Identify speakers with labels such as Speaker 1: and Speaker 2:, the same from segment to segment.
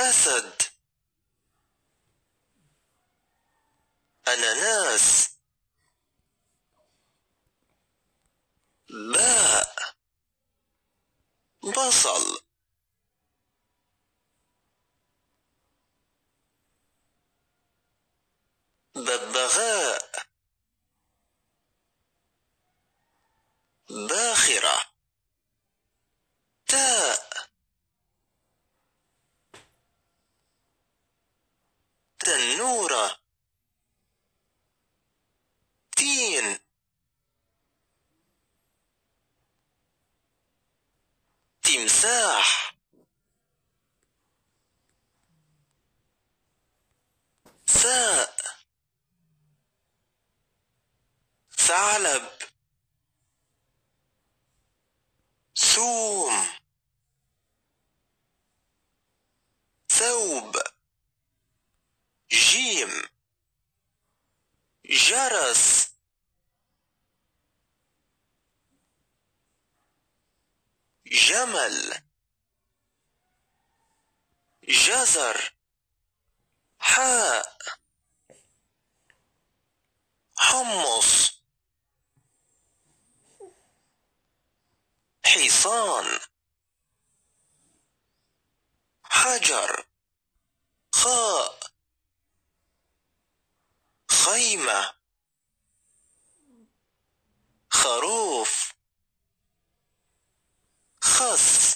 Speaker 1: أسد. أناناس. باء. بصل. ببغاء. باخرة. تاء. تنورة. تين. تمساح. ساء. ثعلب. ثوم. ثوب. جيم. جرس. جمل. جزر. حاء. حمص. حصان. حجر. خاء. خيمة. خروف. خس.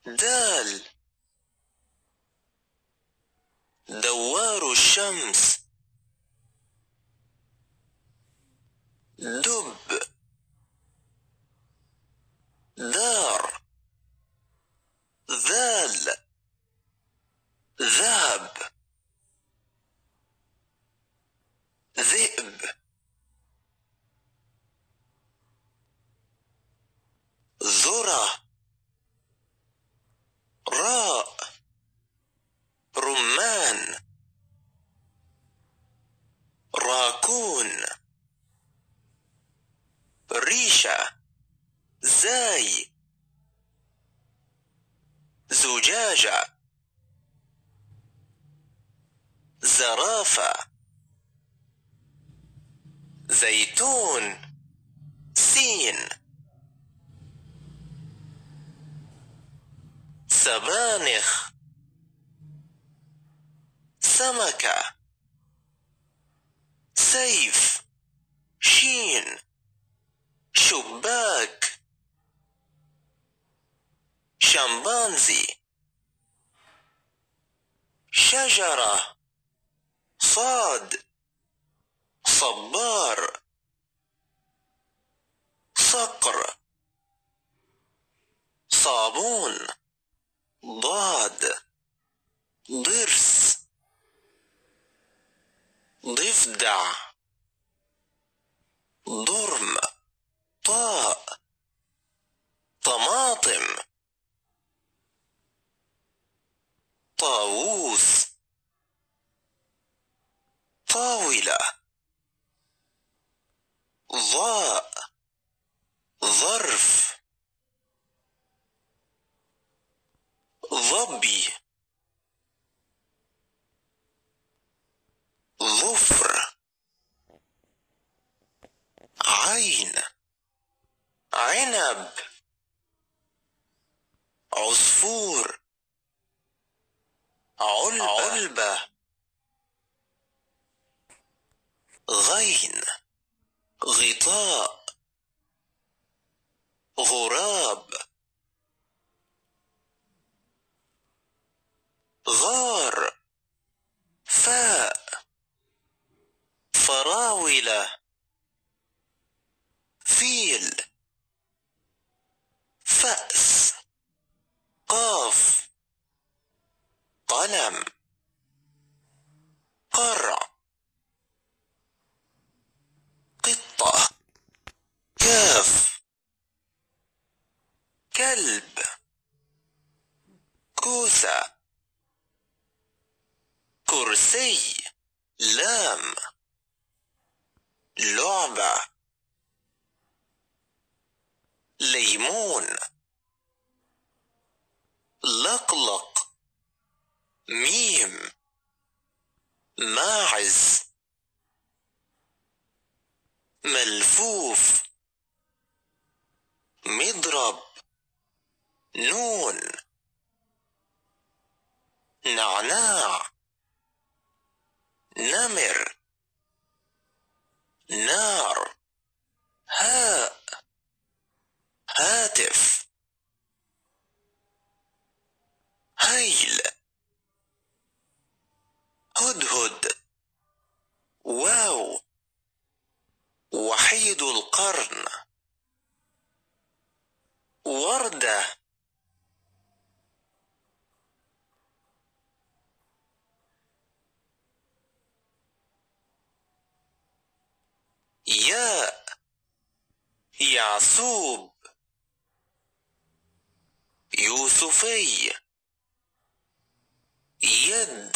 Speaker 1: دال. دوار الشمس. دب. دار. ذال. ذهب. ذئب. ذرة. راء. رمان. راكون. ريشة. زاي. زجاجة. زرافة. زيتون. سين. سبانخ. سمكة. سيف. شين. شباك. شمبانزي. شجرة. صاد. صبار. صقر. صابون. ضاد. ضرس. ضفدع. ضرم. طاء. طماطم. طاووس. طاولة. ضاء. ظرف. ظبي. ظفر. عين. عنب. عصفور. علبة. غين. غطاء. غراب. غار. فاء. فراولة. فيل. فأس. قاف. قلم. قرع. قطة. كاف. كلب. كوسة. كرسي. لام. لعبة. ليمون. لقلق. مضرب. نون. نعناع. نمر. نار. هاء. هاتف. هيل. هدهد. واو. وحيد القرن. وردة. ياء. يعسوب. يوسفي. يد.